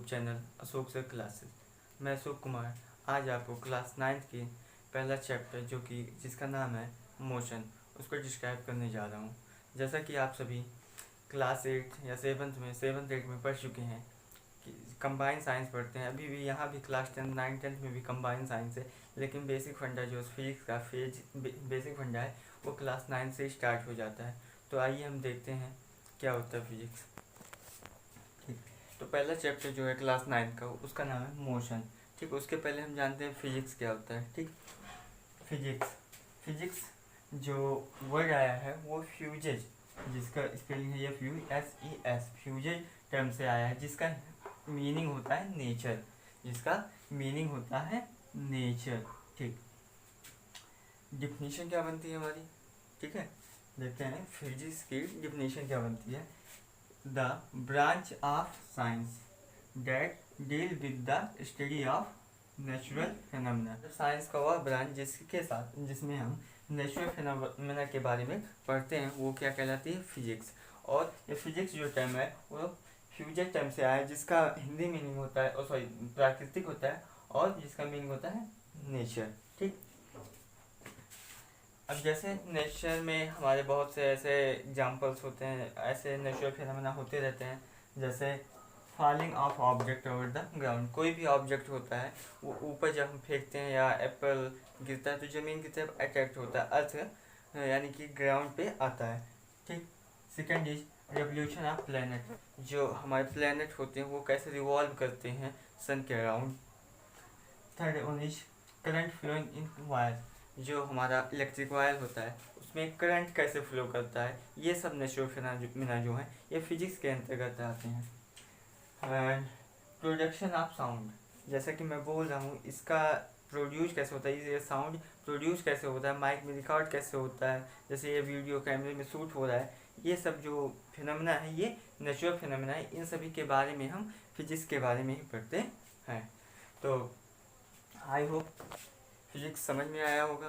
YouTube channel Ashok sir classes. मैं अशोक कुमार आज आपको क्लास 9th की पहला चैप्टर जो कि जिसका नाम है मोशन उसको डिस्क्राइब करने जा रहा हूँ। जैसा कि आप सभी क्लास 8 या 7th 8 में पढ़ चुके हैं कि कंबाइन साइंस पढ़ते हैं। अभी भी यहाँ भी क्लास 10 9 10th में भी कंबाइन साइंस है, लेकिन बेसिक फंडा जो फिजिक्स का बेसिक फंडा है वो क्लास 9 से स्टार्ट हो जाता है। तो आइए हम देखते हैं क्या होता है फिजिक्स। ठीक, तो पहला चैप्टर जो है क्लास 9 का उसका नाम है मोशन। ठीक, उसके पहले हम जानते हैं फिजिक्स क्या होता है। ठीक, फिजिक्स जो वर्ड आया है वो फ्यूजेज, जिसका स्पेलिंग है FUSES, फ्यूजेज टर्म से आया है, जिसका मीनिंग होता है नेचर, जिसका मीनिंग होता है नेचर। ठीक, डिफिनीशन क्या बनती है हमारी। ठीक है, देखते हैं फिजिक्स की डिफिनीशन क्या बनती है। The branch of science that deal with the study of natural phenomena. Science का वह ब्रांच जिसमें हम नेचुरल फिनोमेना के बारे में पढ़ते हैं वो क्या कहलाती है, फिजिक्स। और ये फिजिक्स जो टर्म है वो फ्यूचर टर्म से आया है, जिसका हिंदी मीनिंग होता है सॉरी प्राकृतिक होता है और जिसका मीनिंग होता है नेचर। ठीक, अब जैसे नेचर में हमारे बहुत से ऐसे एग्जांपल्स होते हैं, ऐसे नेचुरल फिनोमेना होते रहते हैं, जैसे falling of object over the ground. कोई भी ऑब्जेक्ट होता है वो ऊपर जब हम फेंकते हैं या एप्पल गिरता है तो ज़मीन की तरफ अट्रैक्ट होता है, अर्थ यानी कि ग्राउंड पे आता है। ठीक, second is revolution of planet. जो हमारे प्लेनेट होते हैं वो कैसे रिवॉल्व करते हैं सन के around. Third one is current flowing in wire. जो हमारा इलेक्ट्रिक वायर होता है उसमें करंट कैसे फ्लो करता है, ये सब नेचुरल फिनोमेना जो है ये फिजिक्स के अंतर्गत आते हैं। एंड प्रोडक्शन ऑफ साउंड, जैसा कि मैं बोल रहा हूँ इसका प्रोड्यूस कैसे होता है, ये साउंड प्रोड्यूस कैसे होता है, माइक में रिकॉर्ड कैसे होता है, जैसे ये वीडियो कैमरे में शूट हो रहा है, ये सब जो फिनोमेना है ये नेचुरल फिनोमेना है। इन सभी के बारे में हम फिजिक्स के बारे में ही पढ़ते हैं। तो आई होप फिजिक्स समझ में आया होगा।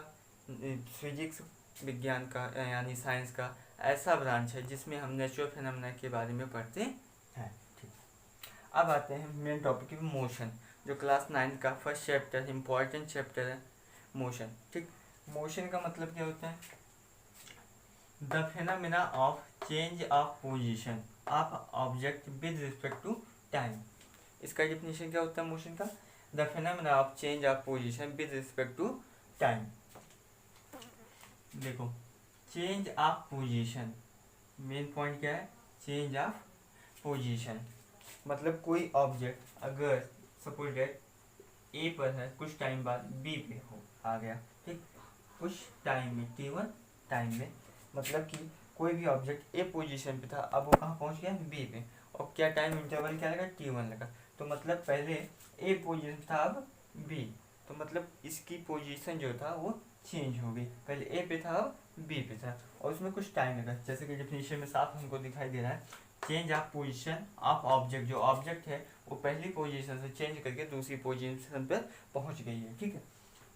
फिजिक्स विज्ञान का यानी साइंस का ऐसा ब्रांच है जिसमें हम नेचुरल फिनोमेना के बारे में पढ़ते हैं। ठीक, अब आते हैं मेन टॉपिक की मोशन, जो क्लास 9 का फर्स्ट चैप्टर इम्पॉर्टेंट चैप्टर है मोशन। ठीक, मोशन का मतलब क्या होता है, the phenomena of change of position of object with respect to time. इसका डिफिनीशन क्या होता है मोशन का, the phenomena of change of position with respect to time. देखो, change of position main point क्या है, चेंज ऑफ पोजीशन मतलब कोई ऑब्जेक्ट अगर सपोज डेट ए पर है, कुछ टाइम बाद बी पे हो आ गया। ठीक, कुछ टाइम में T1 टाइम में, मतलब कि कोई भी ऑब्जेक्ट ए पोजीशन पे था, अब वो कहाँ पहुँच गया, बी पे, और क्या टाइम इंटरवल क्या लगा, T1 लगा। तो मतलब पहले ए पोजीशन था अब बी, तो मतलब इसकी पोजीशन जो था वो चेंज हो गई, पहले ए पे था अब बी पे था, और उसमें कुछ टाइम लगा। जैसे कि डिफिनीशन में साफ हमको दिखाई दे रहा है, change of position of object, जो ऑब्जेक्ट है वो पहली पोजीशन से चेंज करके दूसरी पोजीशन पर पहुंच गई है। ठीक है,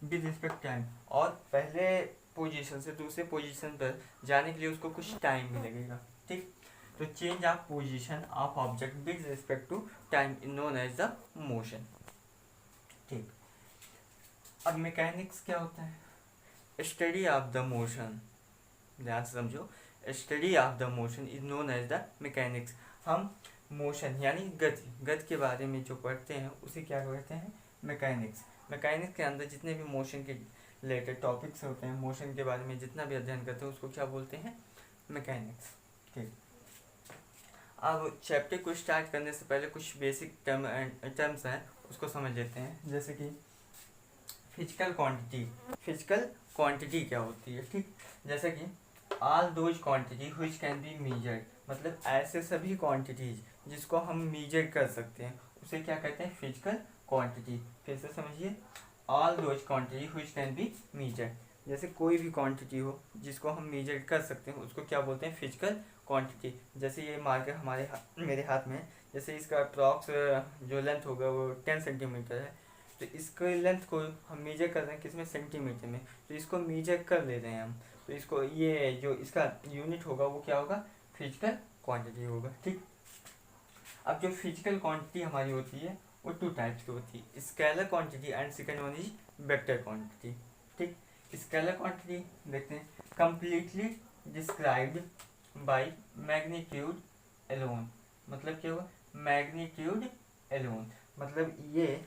विद रिस्पेक्ट टाइम, और पहले पोजीशन से दूसरे पोजीशन पर जाने के लिए उसको कुछ टाइम भी लगेगा। ठीक, तो change of position of object with respect to time known as the motion. ठीक, अब मैकेनिक्स क्या होता है, स्टडी ऑफ द मोशन। ध्यान से समझो, study of the motion is known as the mechanics. हम मोशन यानी गति के बारे में जो पढ़ते हैं उसे क्या कहते हैं, मैकेनिक्स। मैकेनिक्स के अंदर जितने भी मोशन के रिलेटेड टॉपिक्स होते हैं, मोशन के बारे में जितना भी अध्ययन करते हैं उसको क्या बोलते हैं, मैकेनिक्स। ठीक, अब चैप्टर को स्टार्ट करने से पहले कुछ बेसिक टर्म्स हैं उसको समझ लेते हैं। जैसे कि फिजिकल क्वांटिटी क्या होती है। ठीक, जैसे कि all those quantity which can be measured, मतलब ऐसे सभी क्वांटिटीज जिसको हम मेजर कर सकते हैं उसे क्या कहते हैं, फिजिकल क्वांटिटी। फिर से समझिए, all those quantity which can be measured, जैसे कोई भी क्वांटिटी हो जिसको हम मेजर कर सकते हैं उसको क्या बोलते हैं, फिजिकल क्वांटिटी। जैसे ये मार्कर मेरे हाथ में, जैसे इसका अप्रॉक्स जो लेंथ होगा वो 10 सेंटीमीटर है, तो इसके लेंथ को हम मेजर कर रहे हैं किसमें, सेंटीमीटर में, तो इसको मेजर कर ले रहे हैं हम, तो इसको ये जो इसका यूनिट होगा वो क्या होगा, फिजिकल क्वांटिटी होगा। ठीक, अब जो फिजिकल क्वांटिटी हमारी होती है वो टू टाइप्स की होती है, scalar quantity and second one is vector quantity. ठीक, स्केलर क्वांटिटी देखते हैं, completely described by magnitude alone. मतलब क्या हुआ, मैग्नीट्यूड एलोन, मतलब ये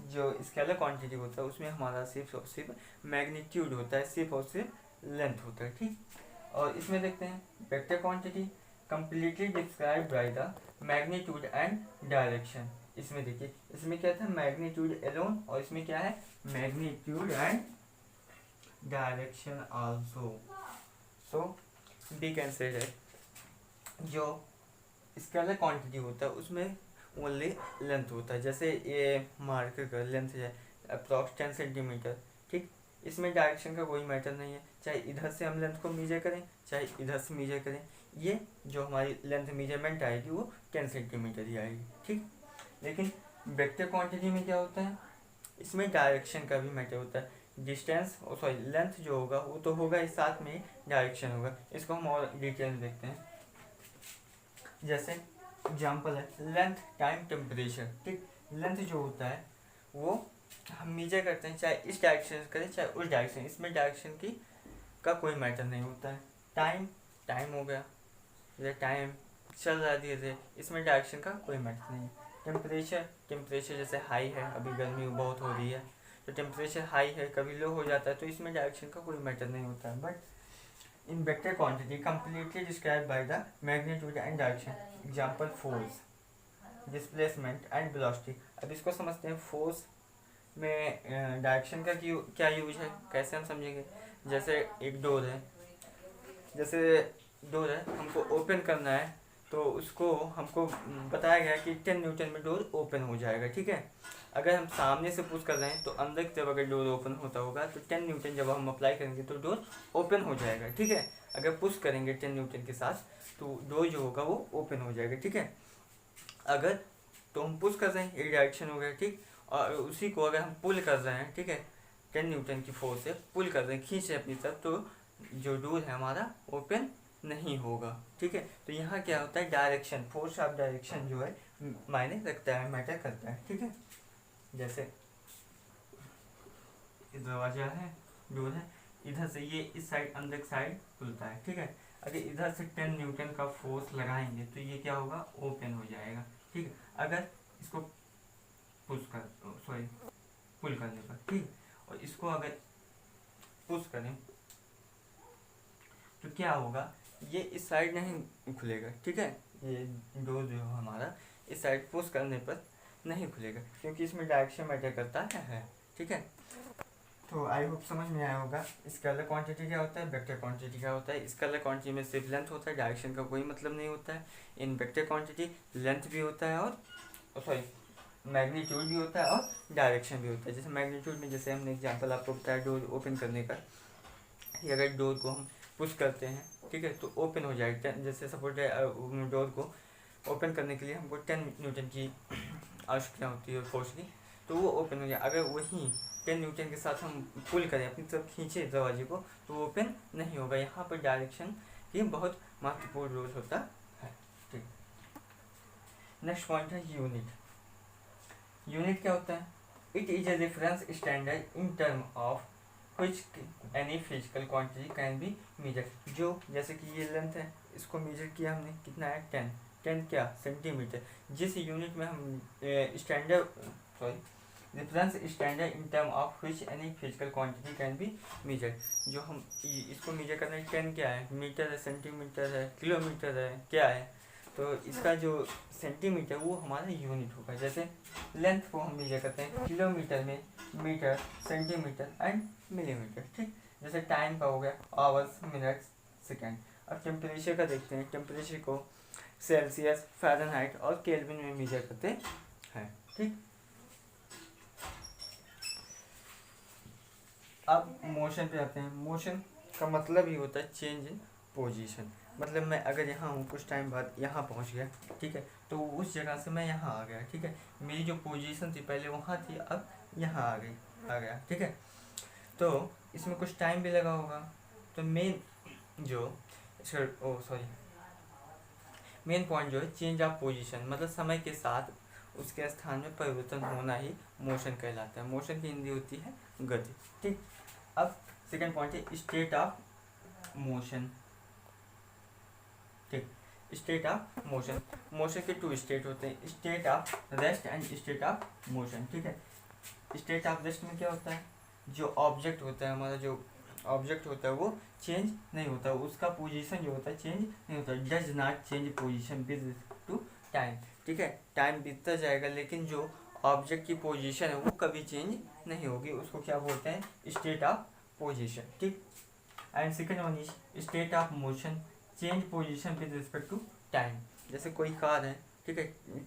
जो स्केलर क्वांटिटी होता है उसमें हमारा सिर्फ और सिर्फ मैग्नीट्यूड होता है, सिर्फ और सिर्फ लेंथ होता है। ठीक, और इसमें देखते हैं vector quantity completely described by the magnitude and direction. इसमें देखिए, इसमें क्या था, मैग्नीट्यूड एलोन, और इसमें क्या है, magnitude and direction also. So we can say जो स्केलर क्वांटिटी होता है उसमें ओनली लेंथ होता है, जैसे ये मार्कर का लेंथ है अप्रॉक्स 10 सेंटीमीटर। ठीक, इसमें डायरेक्शन का कोई मैटर नहीं है, चाहे इधर से हम लेंथ को मीजर करें चाहे इधर से मीजर करें, ये जो हमारी लेंथ मेजरमेंट आएगी वो 10 सेंटीमीटर ही आएगी। ठीक, लेकिन वेक्टर क्वांटिटी में क्या होता है, इसमें डायरेक्शन का भी मैटर होता है, डिस्टेंस सॉरी लेंथ जो होगा वो तो होगा ही, साथ में डायरेक्शन होगा। इसको हम और डिटेल में देखते हैं, जैसे एग्जाम्पल है लेंथ टाइम टेम्परेचर। ठीक, लेंथ जो होता है वो हम मेजर करते हैं, चाहे इस डायरेक्शन से करें चाहे उस डायरेक्शन, इसमें डायरेक्शन की का कोई मैटर नहीं होता है। टाइम, टाइम हो गया, ये टाइम चल रहा है धीरे धीरे, इसमें डायरेक्शन का कोई मैटर नहीं है। टेम्परेचर, टेम्परेचर जैसे हाई है, अभी गर्मी बहुत हो रही है तो टेम्परेचर हाई है, कभी लो हो जाता है, तो इसमें डायरेक्शन का कोई मैटर नहीं होता है। But in vector quantity completely described by the magnitude and direction, example force, displacement and velocity। अब इसको समझते हैं, फोर्स में डायरेक्शन का क्या यूज है, कैसे हम समझेंगे। जैसे एक डोर है, जैसे डोर है, हमको ओपन करना है तो उसको हमको बताया गया कि 10 न्यूटन में डोर ओपन हो जाएगा। ठीक है, अगर हम सामने से पुश कर रहे हैं तो अंदर की तरफ अगर डोर ओपन होता होगा तो 10 न्यूटन जब हम अप्लाई करेंगे तो डोर ओपन हो जाएगा। ठीक है, अगर पुश करेंगे 10 न्यूटन के साथ तो डोर जो होगा वो ओपन हो जाएगा। ठीक है, अगर तो हम पुश कर रहे हैं, एक डायरेक्शन हो गया। ठीक, और उसी को अगर हम पुल कर रहे हैं, ठीक है, 10 न्यूटन की फोर्स से पुल कर रहे हैं, खींच रहे हैं अपनी तरफ, तो जो डोर है हमारा ओपन नहीं होगा। ठीक है, तो यहाँ क्या होता है, डायरेक्शन, फोर्स ऑफ डायरेक्शन जो है मायने रखता है, मैटर करता है। ठीक है, जैसे दरवाजा है, डोर है, इधर से ये इस साइड अंदर की साइड खुलता है। ठीक है, अगर इधर से 10 न्यूटन का फोर्स लगाएंगे तो ये क्या होगा, ओपन हो जाएगा। ठीक है, अगर इसको पुश कर सॉरी पुल करने पर, ठीक, और इसको अगर पुश करें तो क्या होगा, ये इस साइड नहीं खुलेगा। ठीक है, ये डोर जो हमारा इस साइड पुश करने पर नहीं खुलेगा, क्योंकि इसमें डायरेक्शन मैटर करता है। ठीक है, तो आई होप समझ में आया होगा स्केलर क्वांटिटी क्या होता है, वेक्टर क्वांटिटी क्या होता है। स्केलर क्वांटिटी में सिर्फ लेंथ होता है, डायरेक्शन का कोई मतलब नहीं होता है। इन वेक्टर क्वांटिटी लेंथ भी होता है और सॉरी मैग्नीट्यूड भी होता है और डायरेक्शन भी होता है। जैसे मैग्नीट्यूड में, जैसे हमने एग्जांपल आपको बताया डोर ओपन करने का, अगर डोर को हम पुश करते हैं, ठीक है, तो ओपन हो जाएगा। जैसे सपोज डोर को ओपन करने के लिए हमको 10 न्यूटन की आवश्यकता होती है फोर्स की, तो वो ओपन हो जाए। अगर वही 10 न्यूटन के साथ हम पुल करें, अपनी तरफ खींचे दरवाजे को, तो वो ओपन नहीं होगा। यहाँ पर डायरेक्शन की बहुत महत्वपूर्ण रोल होता है। ठीक, नेक्स्ट पॉइंट है यूनिट। यूनिट क्या होता है, it is a reference standard in term of which any physical quantity can be measured। जो जैसे कि ये लेंथ है, इसको मेजर किया हमने, कितना है, 10 क्या, सेंटीमीटर। जिस यूनिट में हम reference standard in term of which any physical quantity can be measured, जो हम इसको मेजर करना है, 10 क्या है, मीटर है, सेंटीमीटर है, किलोमीटर है, क्या है, तो इसका जो सेंटीमीटर वो हमारा यूनिट होगा। जैसे लेंथ को हम मेजर करते हैं किलोमीटर में, मीटर, सेंटीमीटर एंड मिलीमीटर। ठीक, जैसे टाइम का हो गया आवर्स, मिनट्स, सेकेंड। अब टेम्परेचर का देखते हैं, टेम्परेचर को सेल्सियस, फ़ारेनहाइट और केल्विन में मेजर करते हैं। ठीक, अब मोशन पे आते हैं। मोशन का मतलब ही होता है चेंज इन पोजीशन। मतलब मैं अगर यहाँ हूँ, कुछ टाइम बाद यहाँ पहुँच गया, ठीक है, तो उस जगह से मैं यहाँ आ गया। ठीक है, मेरी जो पोजीशन थी पहले वहाँ थी, अब यहाँ आ गया। ठीक है, तो इसमें कुछ टाइम भी लगा होगा। तो मेन मेन पॉइंट जो है चेंज ऑफ पोजीशन, मतलब समय के साथ उसके स्थान में परिवर्तन होना ही मोशन कहलाता है। मोशन की हिंदी होती है गति। ठीक, अब सेकंड पॉइंट है स्टेट ऑफ मोशन। ठीक, स्टेट ऑफ मोशन, मोशन के टू स्टेट होते हैं, state of rest and state of motion. ठीक है, स्टेट ऑफ रेस्ट में क्या होता है, जो ऑब्जेक्ट होता है हमारा, जो ऑब्जेक्ट होता है वो चेंज नहीं होता, उसका पोजीशन जो होता है चेंज नहीं होता, does not change position with respect to time. ठीक है, टाइम बीतता जाएगा लेकिन जो ऑब्जेक्ट की पोजीशन है वो कभी चेंज नहीं होगी, उसको क्या बोलते हैं, स्टेट ऑफ पोजीशन। ठीक, and second one is state of motion, change position with respect to time. जैसे कोई कार है, ठीक है,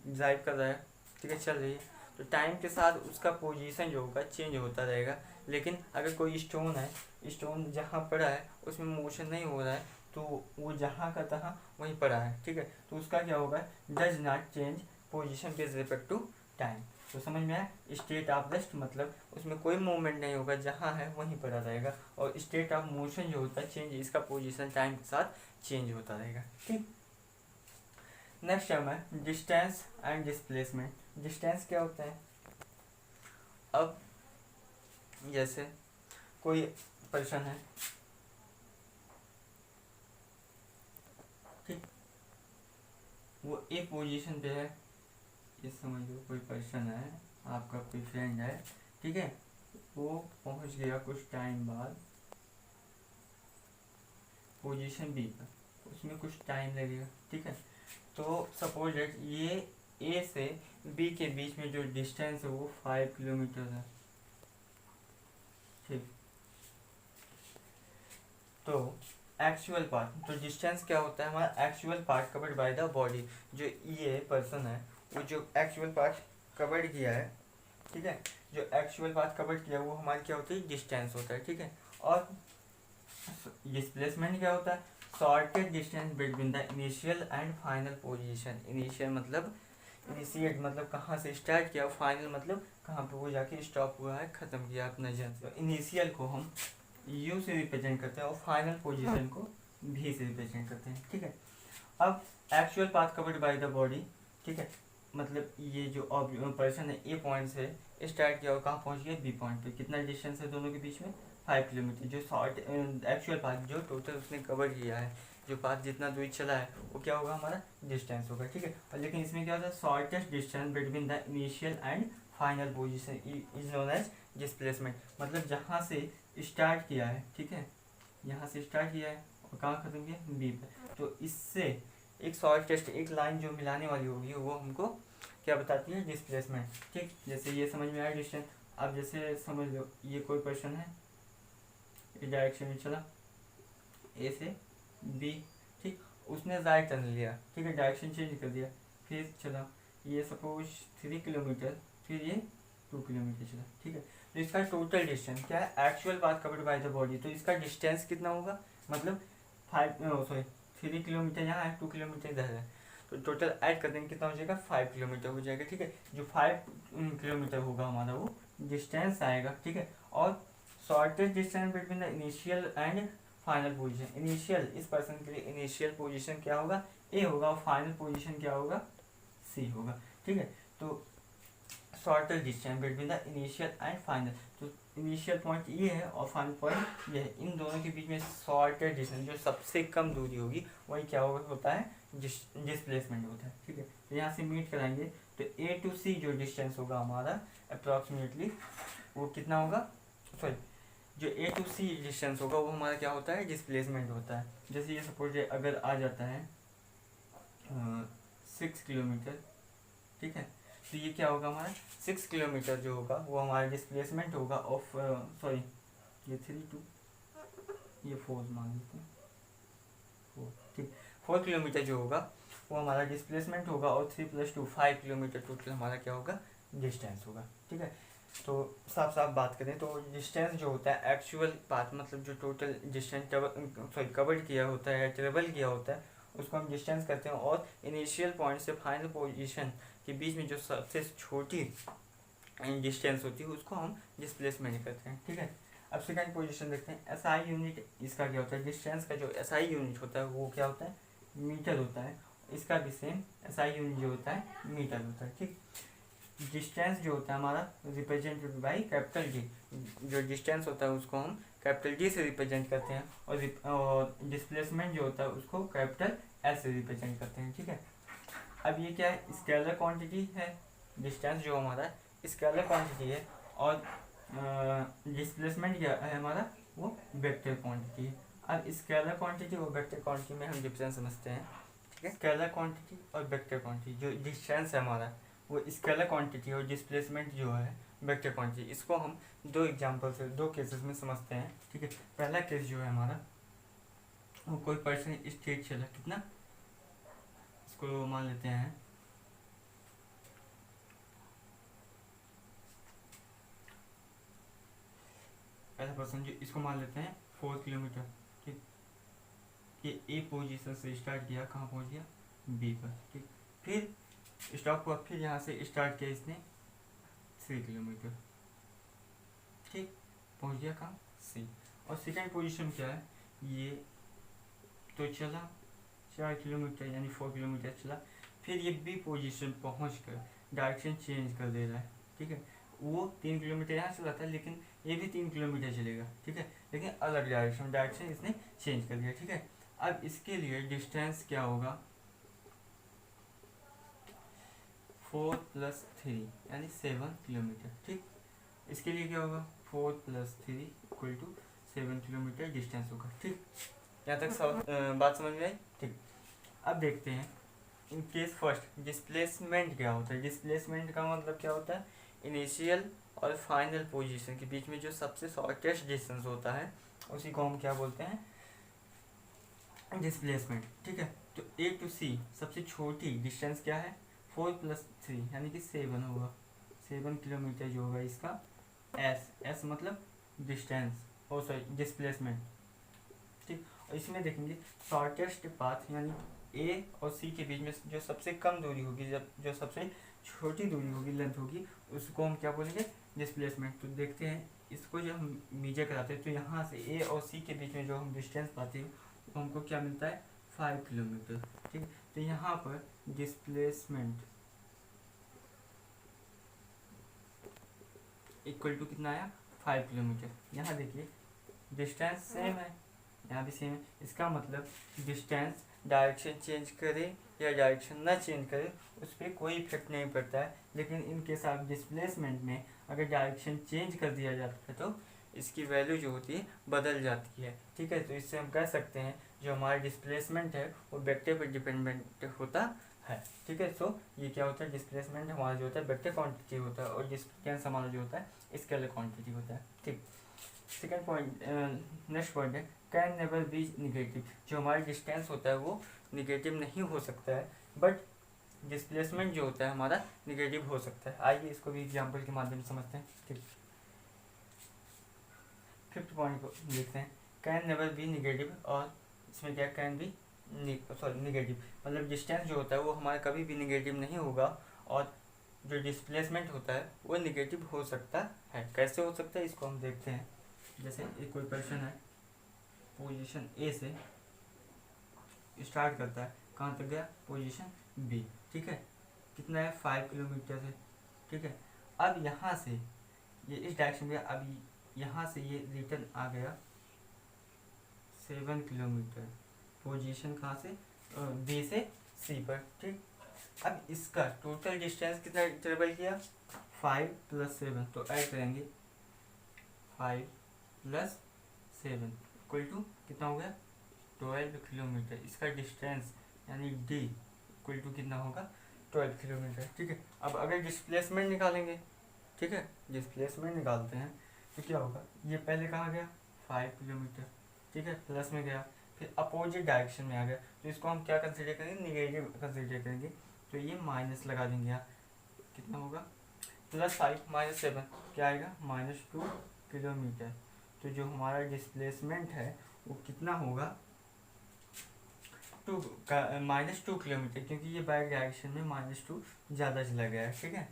ड्राइव कर रहा है, ठीक है, चल रही है, तो टाइम के साथ उसका पोजीशन जो होगा चेंज होता रहेगा। लेकिन अगर कोई स्टोन है, स्टोन जहाँ पड़ा है उसमें मोशन नहीं हो रहा है, तो वो जहाँ का तहाँ वहीं पड़ा है। ठीक है, तो उसका क्या होगा, does not change position with respect to time. तो समझ में आया, स्टेट ऑफ रेस्ट मतलब उसमें कोई मूवमेंट नहीं होगा, जहाँ है वहीं पड़ा रहेगा। और स्टेट ऑफ मोशन जो होता है चेंज, इसका पोजीशन टाइम के साथ चेंज होता रहेगा। ठीक, नेक्स्ट टर्म है डिस्टेंस एंड डिस्प्लेसमेंट। डिस्टेंस क्या होता है, अब जैसे कोई पर्सन है, ठीक, वो एक पोजीशन पे है, ये समझ लो कोई पर्सन है, आपका कोई फ्रेंड है, ठीक है, वो पहुंच गया कुछ टाइम बाद पोजीशन बी पर, उसमें कुछ टाइम लगेगा। ठीक है, तो सपोज दैट ये ए से बी के बीच में जो डिस्टेंस है वो 5 किलोमीटर है। ठीक, तो एक्चुअल पार्ट, तो डिस्टेंस क्या होता है हमारा, actual part covered by the body. जो ये पर्सन है वो जो एक्चुअल पार्ट कवर्ड किया है, ठीक है, जो एक्चुअल पार्ट कवर्ड किया वो हमारी क्या होती है, डिस्टेंस होता है। ठीक है, और डिस्प्लेसमेंट क्या होता है, shortage distance between the initial and final position. Initial मतलब इनिशिएट मतलब कहाँ से स्टार्ट किया, फाइनल मतलब कहाँ पे वो जाके स्टॉप हुआ है, खत्म किया अपना जर्नी। तो इनिशियल को हम यू से रिप्रेजेंट करते हैं और फाइनल पोजीशन को भी से रिप्रेजेंट करते हैं। ठीक है, अब actual path covered by the body, ठीक है, मतलब ये जो पर्सन है ए पॉइंट से स्टार्ट किया और कहाँ पहुँच गया, बी पॉइंट पे। कितना डिस्टेंस है दोनों के बीच में, 5 किलोमीटर। जो शॉर्ट एक्चुअल पाथ जो टोटल उसने कवर किया है, जो पाथ जितना दूर चला है वो क्या होगा, हमारा डिस्टेंस होगा। ठीक है, और लेकिन इसमें क्या होता है, shortest distance between the initial and final position is known as displacement. मतलब जहाँ से स्टार्ट किया है, ठीक है, यहाँ से स्टार्ट किया है और कहाँ खत्म किया, बी पर, तो इससे एक शॉर्टेस्ट एक लाइन जो मिलाने वाली होगी वो हमको क्या बताती है, डिस्प्लेसमेंट। ठीक, जैसे ये समझ में आया डिस्टेंस। अब जैसे समझ लो ये कोई पर्सन है, इस डायरेक्शन में चला ए से बी, ठीक, उसने राइट टर्न लिया, ठीक है, डायरेक्शन चेंज कर दिया, फिर चला ये सपोज 3 किलोमीटर, फिर ये 2 किलोमीटर चला। ठीक है, तो इसका टोटल डिस्टेंस क्या है, actual path covered by the body, तो इसका डिस्टेंस कितना होगा, मतलब 3 किलोमीटर यहाँ है, 2 किलोमीटर इधर है, तो टोटल ऐड कर देंगे कितना हो जाएगा, 5 किलोमीटर हो जाएगा। ठीक है, जो 5 किलोमीटर होगा हमारा वो डिस्टेंस आएगा। ठीक है, और shortest distance between the initial and final position. Initial इस पर्सन के लिए इनिशियल पोजीशन क्या होगा, ए होगा, और फाइनल पोजीशन क्या होगा, सी होगा। ठीक है, तो shortest distance between the initial and final, तो इनिशियल पॉइंट ये है और फाइनल पॉइंट ये है, इन दोनों के बीच में शॉर्टेस्ट डिस्टेंस जो सबसे कम दूरी होगी वही क्या होता है, डिस्प्लेसमेंट होता है। ठीक है, तो यहाँ से मीट कराएंगे तो ए टू सी जो डिस्टेंस होगा हमारा अप्रॉक्सीमेटली वो कितना होगा, सॉरी जो ए टू सी डिस्टेंस होगा वो हमारा क्या होता है, डिस्प्लेसमेंट होता है। जैसे ये सपोज अगर आ जाता है 6 किलोमीटर, ठीक है, तो ये क्या होगा हमारा 6 किलोमीटर जो होगा वो हमारा डिस्प्लेसमेंट होगा ऑफ सॉरी ये 3 2 ये 4 मान लेते हैं 4, ठीक, 4 किलोमीटर जो होगा वो हमारा डिस्प्लेसमेंट होगा, और 3 + 2 5 किलोमीटर टोटल हमारा क्या होगा, डिस्टेंस होगा। ठीक है, तो साफ साफ बात करें तो डिस्टेंस जो होता है एक्चुअल पाथ मतलब जो टोटल डिस्टेंस कवर्ड किया होता है, ट्रेवल किया होता है, उसको हम डिस्टेंस करते हैं, और इनिशियल पॉइंट से फाइनल पोजीशन के बीच में जो सबसे छोटी डिस्टेंस होती है उसको हम डिस्प्लेसमेंट करते हैं। ठीक है, अब सेकंड पोजीशन देखते हैं, एसआई यूनिट इसका क्या होता है, डिस्टेंस का जो एसआई यूनिट होता है वो क्या होता है, मीटर होता है, इसका भी सेम SI यूनिट जो होता है मीटर होता है। ठीक, डिस्टेंस जो होता है हमारा रिप्रेजेंटेड बाई कैपिटल डी, जो डिस्टेंस होता है उसको हम कैपिटल डी से रिप्रेजेंट करते हैं, और डिस्प्लेसमेंट जो होता है उसको कैपिटल एल से रिप्रेजेंट करते हैं। ठीक है, अब ये क्या है, स्केलर क्वांटिटी है, डिस्टेंस जो हमारा स्केलर क्वांटिटी है, और डिस्प्लेसमेंट क्या है हमारा, वो वेक्टर क्वांटिटी है। अब स्केलर क्वांटिटी और वेक्टर क्वांटिटी में हम डिफरेंस समझते हैं। ठीक है, स्केलर क्वांटिटी और वेक्टर क्वांटिटी, जो डिस्टेंस है हमारा वो स्केलर क्वांटिटी, और डिस्प्लेसमेंट जो है वेक्टर क्वांटिटी, इसको हम दो एग्जांपल से, दो केसेस में समझते हैं। ठीक है, पहला केस जो है हमारा, वो कोई पर्सन स्ट्रेट चला कितना, इसको मान लेते हैं पहला पर्सन, जो इसको मान लेते हैं 4 किलोमीटर। ठीक, ये ए पोजीशन से स्टार्ट किया, कहाँ पहुँच गया, बी पर। ठीक, फिर स्टॉप हुआ, फिर यहाँ से स्टार्ट किया इसने 3 किलोमीटर। ठीक, पहुँच गया कहाँ, सी। और सेकेंड पोजीशन क्या है, ये तो चला 4 किलोमीटर यानी 4 किलोमीटर चला, फिर ये बी पोजीशन पहुँच कर डायरेक्शन चेंज कर दे रहा है। ठीक है, वो 3 किलोमीटर यहाँ चला था, लेकिन ये भी 3 किलोमीटर चलेगा। ठीक है, लेकिन अलग डायरेक्शन इसने चेंज कर दिया। ठीक है, अब इसके लिए डिस्टेंस क्या होगा, 4 + 3 यानी 7 किलोमीटर। ठीक, इसके लिए क्या होगा, 4 + 3 = 7 किलोमीटर डिस्टेंस होगा। ठीक, यहाँ तक बात समझ में आई। ठीक, अब देखते हैं इन केस फर्स्ट डिस्प्लेसमेंट क्या होता है। डिस्प्लेसमेंट का मतलब क्या होता है, इनिशियल और फाइनल पोजीशन के बीच में जो सबसे शॉर्टेस्ट डिस्टेंस होता है उसी को हम क्या बोलते हैं, डिस्प्लेसमेंट। ठीक है, तो ए टू सी सबसे छोटी डिस्टेंस क्या है, 4 + 3 यानी कि 7 होगा, 7 किलोमीटर जो होगा इसका एस मतलब डिस्टेंस, ओ सॉरी डिस्प्लेसमेंट। ठीक, और इसमें देखेंगे शॉर्टेस्ट पाथ यानी ए और सी के बीच में जो सबसे कम दूरी होगी, जब जो सबसे छोटी दूरी होगी, लेंथ होगी, उसको हम क्या बोलेंगे, डिस्प्लेसमेंट। तो देखते हैं इसको जब हम मेजर कराते हैं तो यहाँ से ए और सी के बीच में जो हम डिस्टेंस पाते हैं तो हमको क्या मिलता है, 5 किलोमीटर। ठीक, तो यहाँ पर डिस्प्लेसमेंट इक्वल टू कितना आया, 5 किलोमीटर। यहाँ देखिए डिस्टेंस सेम है, यहाँ भी सेम है, इसका मतलब डिस्टेंस डायरेक्शन चेंज करे या डायरेक्शन ना चेंज करे उस पर कोई इफेक्ट नहीं पड़ता है। लेकिन इन केस ऑफ डिस्प्लेसमेंट में अगर डायरेक्शन चेंज कर दिया जाता है तो इसकी वैल्यू जो होती है बदल जाती है। ठीक है, तो इससे हम कह सकते हैं जो हमारा डिस्प्लेसमेंट है वो वेक्टर पर डिपेंडेंट होता है। ठीक है, सो ये क्या होता है, डिस्प्लेसमेंट हमारा जो होता है वेक्टर क्वांटिटी होता है, और डिस्टेंस हमारा जो होता है स्केलर क्वांटिटी होता है। ठीक, सेकेंड पॉइंट, नेक्स्ट पॉइंट है कैन नेवर बी निगेटिव। जो हमारा डिस्टेंस होता है वो निगेटिव नहीं हो सकता है, बट डिस्प्लेसमेंट जो होता है हमारा निगेटिव हो सकता है। आइए इसको भी एग्जांपल के माध्यम से समझते हैं। ठीक, फिफ्थ पॉइंट को देखते हैं, कैन नेवर बी निगेटिव, और इसमें क्या कैन बी निगेटिव, मतलब डिस्टेंस जो होता है वो हमारा कभी भी निगेटिव नहीं होगा, और जो डिस्प्लेसमेंट होता है वो निगेटिव हो सकता है। कैसे हो सकता है इसको हम देखते हैं। जैसे एक कोई पर्सन है, पोजीशन ए से स्टार्ट करता है, कहाँ तक गया, पोजीशन बी। ठीक है, कितना है, 5 किलोमीटर है। ठीक है, अब यहाँ से ये इस डायरेक्शन में, अब यहाँ से ये रिटर्न आ गया 7 किलोमीटर, पोजीशन कहाँ से, बी से सी पर। ठीक, अब इसका टोटल डिस्टेंस कितना ट्रेवल किया, 5 + 7, तो ऐड करेंगे 5 + 7 इक्वल टू कितना हो गया, 12 किलोमीटर। इसका डिस्टेंस यानी डी इक्वल टू कितना होगा, 12 किलोमीटर। ठीक है, अब अगर डिस्प्लेसमेंट निकालेंगे, ठीक है, डिस्प्लेसमेंट निकालते हैं तो क्या होगा, ये पहले कहाँ गया, 5 किलोमीटर। ठीक है, प्लस में गया, फिर अपोजिट डायरेक्शन में आ गया, तो इसको हम क्या कंसिडर करेंगे, निगेटिव कंसिडर करेंगे। तो ये माइनस लगा देंगे यहाँ, कितना होगा, +5 - 7 क्या आएगा, -2 किलोमीटर। तो जो हमारा डिस्प्लेसमेंट है वो कितना होगा, -2 किलोमीटर, क्योंकि ये बैक डायरेक्शन में -2 ज़्यादा चला गया है। ठीक है,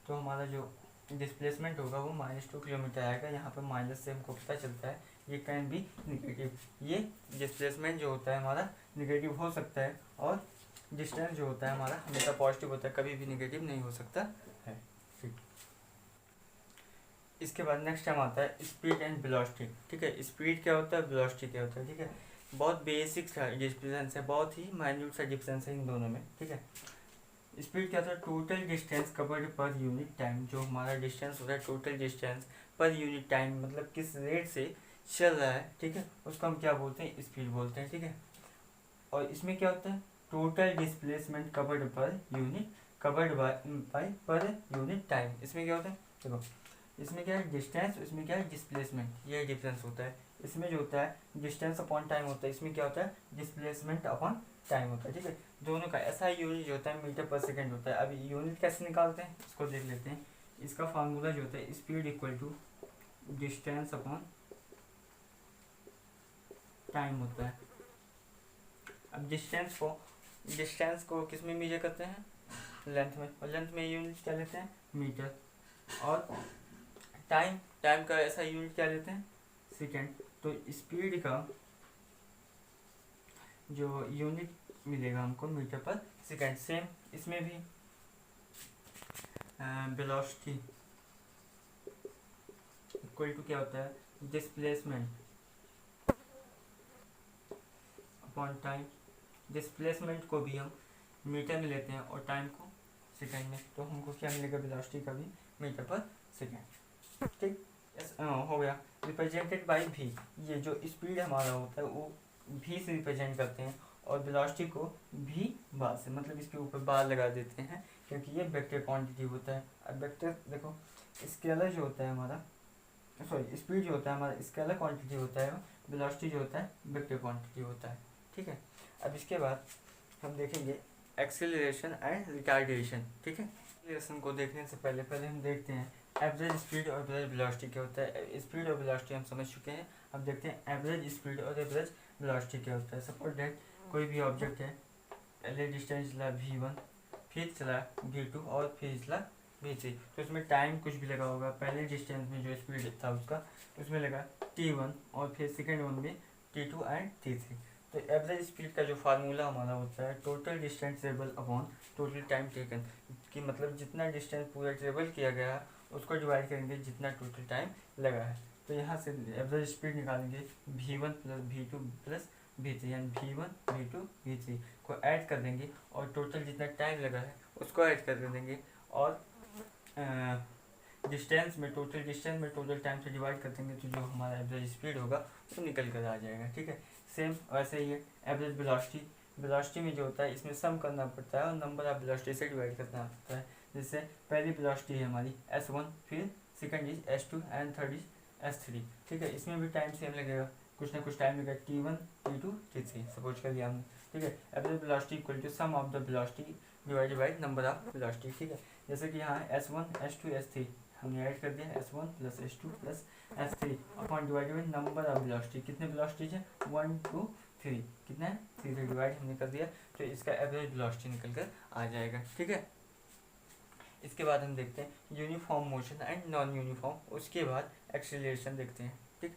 तो हमारा जो डिस्प्लेसमेंट होगा वो -2 किलोमीटर आएगा। यहाँ पर माइनस से हमको पता चलता है ये कैन भी निगेटिव, ये डिस्प्लेसमेंट जो होता है हमारा निगेटिव हो सकता है, और डिस्टेंस जो होता है हमारा हमेशा पॉजिटिव होता है, कभी भी नेगेटिव नहीं हो सकता है। ठीक, इसके बाद नेक्स्ट टाइम आता है स्पीड एंड वेलोसिटी। ठीक है, स्पीड क्या होता है, वेलोसिटी क्या होता है। ठीक है, बहुत बेसिक सा डिफरेंस है, बहुत ही माइन्यूट सा डिफरेंस है इन दोनों में। ठीक है, स्पीड क्या होता है, total distance covered per unit time. जो हमारा डिस्टेंस होता है total distance per unit time, मतलब किस रेट से चल रहा है। ठीक है, उसको हम क्या बोलते हैं, स्पीड बोलते हैं। ठीक है, और इसमें क्या होता है, total displacement covered per unit, covered by per unit time. इसमें क्या होता है, देखो इसमें क्या है डिस्टेंस, इसमें क्या है डिस्प्लेसमेंट, ये डिफरेंस होता है। इसमें जो होता है डिस्टेंस अपॉन टाइम होता है, इसमें क्या होता है डिस्प्लेसमेंट अपॉन टाइम होता है। ठीक है, दोनों का ऐसा यूनिट जो होता है मीटर पर सेकेंड होता है। अब यूनिट कैसे निकालते हैं इसको देख लेते हैं। इसका फार्मूला जो होता है speed equal to distance upon time होता है। अब डिस्टेंस को किस में मेजर करते हैं, लेंथ में, और लेंथ में यूनिट क्या लेते हैं, मीटर। और टाइम का ऐसा यूनिट क्या लेते हैं, सेकेंड। तो स्पीड का जो यूनिट मिलेगा हमको मीटर पर सेकेंड। सेम इसमें भी वेलोसिटी इक्वल टू क्या होता है डिस्प्लेसमेंट अपॉन टाइम। डिस्प्लेसमेंट को भी हम मीटर में लेते हैं और टाइम को सेकेंड में, तो हमको क्या मिलेगा वेलोसिटी का भी मीटर पर सेकेंड। ठीक, हो गया। रिप्रेजेंटेड बाय भी, ये जो स्पीड हमारा होता है वो भी से रिप्रेजेंट करते हैं, और वेलोसिटी को भी बार से, मतलब इसके ऊपर बार लगा देते हैं क्योंकि ये वेक्टर क्वांटिटी होता है। अब वेक्टर देखो, स्केलर जो होता है हमारा, सॉरी स्पीड जो होता है हमारा स्केलर क्वांटिटी होता है, वेलोसिटी जो होता है वेक्टर क्वांटिटी होता है। ठीक है, अब इसके बाद हम देखेंगे एक्सेलरेशन एंड रिटार्डेशन। ठीक है, एक्सेलरेशन को देखने से पहले हम देखते हैं एवरेज स्पीड और एवरेज वेलोसिटी क्या होता है। स्पीड और वेलोसिटी हम समझ चुके हैं, अब देखते हैं एवरेज स्पीड और एवरेज वेलोसिटी क्या होता है। सपोज दैट कोई भी ऑब्जेक्ट है, पहले डिस्टेंस चला v1, फिर चला v2 और फिर चला v3, तो इसमें टाइम कुछ भी लगा होगा। पहले डिस्टेंस में जो स्पीड था उसका, उसमें लगा t1 और फिर सेकेंड वन में t2 एंड t3। तो एवरेज स्पीड का जो फार्मूला हमारा होता है total distance travel upon total time taken, कि मतलब जितना डिस्टेंस पूरा ट्रेवल किया गया उसको डिवाइड करेंगे जितना टोटल टाइम लगा है। तो यहाँ से एवरेज स्पीड निकालेंगे v1 plus v2 plus v3, यानी v1 v2 v3 को ऐड कर देंगे और टोटल जितना टाइम लगा है उसको ऐड कर देंगे, और डिस्टेंस में टोटल टाइम से डिवाइड कर देंगे, तो जो हमारा एवरेज स्पीड होगा वो निकल कर आ जाएगा। ठीक है, सेम वैसे ही है एवरेज वेलोसिटी में जो होता है इसमें सम करना पड़ता है और नंबर ऑफ वेलोसिटी से डिवाइड करना पड़ता है। जैसे पहली वेलोसिटी है हमारी s1, फिर second is s2 and third is s3। ठीक है, इसमें भी टाइम सेम लगेगा, कुछ ना कुछ टाइम लगेगा t1 t2 t3 सपोज कर लिया हमने। ठीक है, average velocity equal to sum of the velocity divided by number of velocity. ठीक है, जैसे कि यहाँ s1 s2 s3 हमने ऐड कर दिया s1 plus s2 plus s3 upon divided by number of velocity. कितने वेलोसिटीज है 1 2 3, कितना है 3 से डिवाइड हमने कर दिया, तो इसका एवरेज वेलोसिटी निकल कर आ जाएगा। ठीक है, इसके बाद हम देखते हैं uniform motion and non uniform, उसके बाद एक्सेलरेशन देखते हैं। ठीक,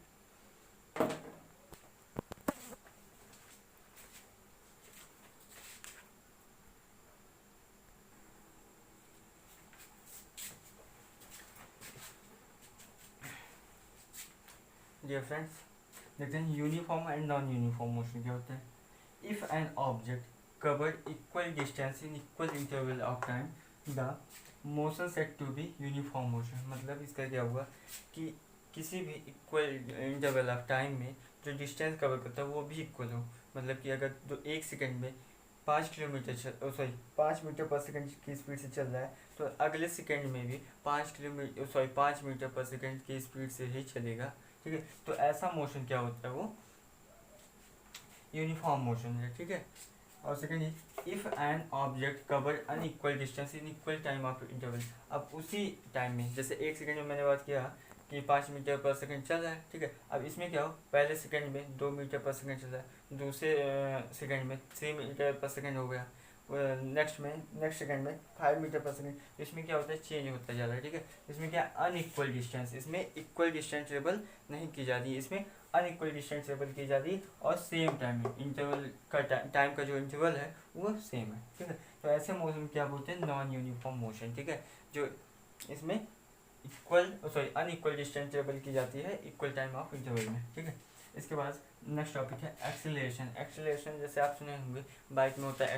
डियर फ्रेंड्स देखते हैं uniform and non uniform motion क्या होता है। If an object covered equal distance in equal interval of time, the motion said to be uniform motion. मतलब इसका क्या हुआ कि किसी भी इक्वल इंटरवल ऑफ टाइम में जो डिस्टेंस कवर करता है वो भी इक्वल हो। मतलब कि अगर जो 1 सेकंड में 5 मीटर पर सेकंड की स्पीड से चल रहा है, तो अगले सेकंड में भी 5 मीटर पर सेकंड की स्पीड से ही चलेगा। ठीक है, तो ऐसा मोशन क्या होता है, वो यूनिफॉर्म मोशन है। ठीक है, और second is if an object cover unequal distance in equal time of interval. अब उसी टाइम में, जैसे 1 सेकंड में मैंने बात किया कि 5 मीटर पर सेकंड चल रहा है। ठीक है, अब इसमें क्या हो, पहले सेकंड में 2 मीटर पर सेकंड चल रहा है, दूसरे सेकंड में 3 मीटर पर सेकंड हो गया, नेक्स्ट सेकंड में 5 मीटर पर सेकंड, तो इसमें क्या होता है, चेंज होता जा रहा है, ठीक है। इसमें क्या अनइक्वल डिस्टेंस, इसमें इक्वल डिस्टेंस ट्रेवल नहीं की जा रही है, इसमें अनइक्वल डिस्टेंस ट्रेवल की जा रही है, और सेम टाइम में इंटरवल का टाइम का जो इंटरवल है वो सेम है, ठीक है। तो ऐसे मोशन क्या बोलते हैं, नॉन यूनिफॉर्म मोशन, ठीक है। जो इसमें अनइक्वल डिस्टेंस ट्रेवल की जाती है इक्वल टाइम ऑफ इंटरवल में, ठीक है। इसके बाद नेक्स्ट टॉपिक है एक्सीलरेशन। एक्सीलरेशन जैसे आप सुने होंगे बाइक में होता है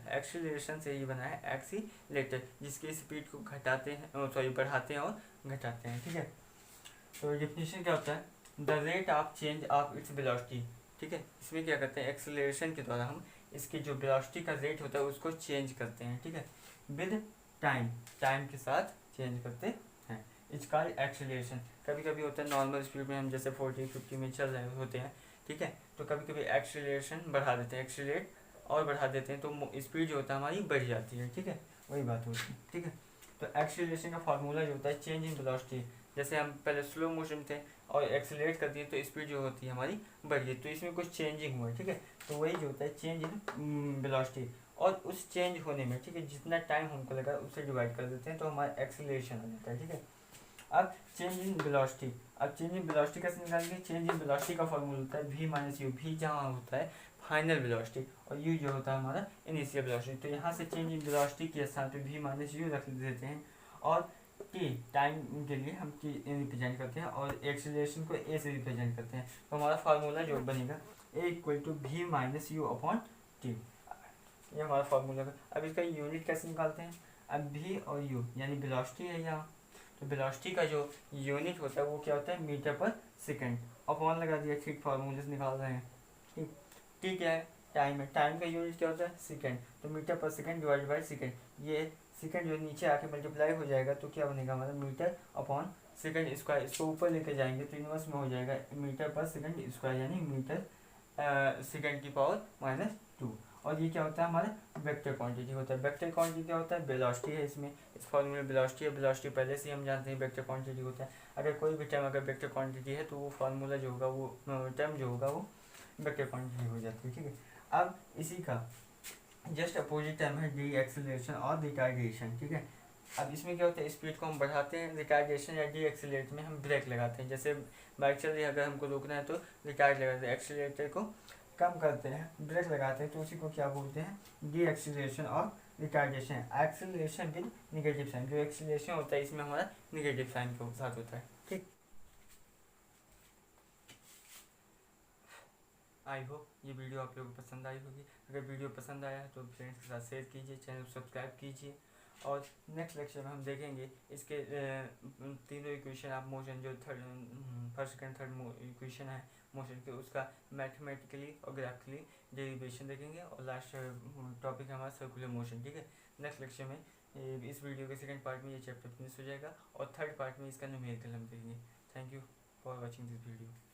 एक्सीलरेशन से ही बना है एक्सीलेटर, जिसकी स्पीड को घटाते हैं बढ़ाते हैं और घटाते हैं, ठीक है। तो डिफिनेशन क्या होता है, the rate of change of its velocity, ठीक है। इसमें क्या करते हैं, एक्सीलरेशन के द्वारा हम इसकी जो वेलोसिटी का रेट होता है उसको चेंज करते हैं, ठीक है, विद टाइम के साथ चेंज करते हैं। It's called acceleration. कभी कभी होता है नॉर्मल स्पीड में हम जैसे 40-50 में चल रहे होते हैं, ठीक है, तो कभी कभी एक्सीलरेशन बढ़ा देते हैं, एक्सीलरेट और बढ़ा देते हैं, तो स्पीड जो होता है हमारी बढ़ जाती है, ठीक है, वही बात होती है, ठीक है। तो एक्सीलरेशन का फार्मूला जो होता है चेंज इन वेलोसिटी, जैसे हम पहले स्लो मोशन थे और एक्सीलरेट कर दिए तो स्पीड जो होती है हमारी बढ़ गई, तो इसमें कुछ चेंजिंग हुआ है, ठीक है। तो वही जो होता है चेंज इन वेलोसिटी, और उस चेंज होने में, ठीक है, जितना टाइम हमको लगा उससे डिवाइड कर देते हैं तो हमारा एक्सीलरेशन आ जाता है, ठीक है। अब चेंज इन वेलोसिटी, अब चेंज इन वेलोसिटी कैसे निकालेंगे, चेंज इन वेलोसिटी का फॉर्मूला होता है v माइनस यू, भी जहाँ होता है फाइनल वेलोसिटी और u जो होता है हमारा इनिशियल वेलोसिटी। तो यहाँ से चेंज इन वेलोसिटी के स्थान पे v माइनस यू रख देते हैं, और t टाइम के लिए हम t रिप्रेजेंट करते हैं और एक्सीलरेशन को a से रिप्रेजेंट करते हैं। तो हमारा फार्मूला जो बनेगा a equal to v minus u upon t, ये हमारा फार्मूला है। अब इसका यूनिट कैसे निकालते हैं, अब v और u यानी वेलोसिटी है यहाँ, तो वेलोसिटी का जो यूनिट होता है वो क्या होता है, मीटर पर सेकंड, अपॉन लगा दिया, ठीक, फार्मूले से निकाल रहे हैं, ठीक। टी क्या है, टाइम है, टाइम का यूनिट क्या होता है, सेकंड, तो मीटर पर सेकंड डिवाइड बाई सेकंड, ये सेकंड जो नीचे आके मल्टीप्लाई हो जाएगा तो क्या बनेगा हमारा मीटर अपॉन सेकंड स्क्वायर, इसको ऊपर लेके जाएंगे तो इनवर्स में हो जाएगा मीटर पर सेकंड स्क्वायर, यानी मीटर सेकंड की पावर -2। और ये क्या होता है हमारा वेक्टर क्वांटिटी होता है। वेक्टर क्वांटिटी क्या होता है, वेलोसिटी है, इसमें इस फॉर्मूले वेलोसिटी है, वेलोसिटी पहले से ही हम जानते हैं वेक्टर क्वांटिटी होता है। अगर कोई भी टर्म अगर वेक्टर क्वांटिटी है तो वो फार्मूला जो होगा वो टर्म जो होगा वो वेक्टर क्वांटिटी हो जाती है, ठीक है। अब इसी का जस्ट अपोजिट टर्म है डी एक्सीलरेशन और रिटार्डेशन, ठीक है। अब इसमें क्या होता है, स्पीड को हम बढ़ाते हैं, रिटार्डेशन या डी एक्सीलरेट में हम ब्रेक लगाते हैं। जैसे बाइक चल रही है, अगर हमको रोकना है तो रिटार्ड लगाते हैं, एक्सीलरेटर को कम करते हैं, ब्रेक लगाते हैं, तो उसी को क्या बोलते हैं, डी एक्सीलरेशन और रिटार्डेशन। एक्सीलरेशन विद निगेटिव साइन, जो एक्सीलरेशन होता है इसमें हमारा निगेटिव साइन के साथ होता है, ठीक। आई होप ये वीडियो आप लोगों को पसंद आई होगी। अगर वीडियो पसंद आया तो फ्रेंड्स के साथ शेयर कीजिए, चैनल को सब्सक्राइब कीजिए, और नेक्स्ट लेक्चर में हम देखेंगे इसके तीनों इक्वेशन आप मोशन जो फर्स्ट सेकंड थर्ड इक्वेशन है मोशन के, उसका मैथमेटिकली और ग्राफिकली डेरिवेशन देखेंगे, और लास्ट टॉपिक है हमारा सर्कुलर मोशन, ठीक है। नेक्स्ट लेक्चर में इस वीडियो के सेकंड पार्ट में ये चैप्टर फिनिश हो जाएगा और थर्ड पार्ट में इसका न्यूमेरिकल हम देखेंगे। Thank you for watching this video.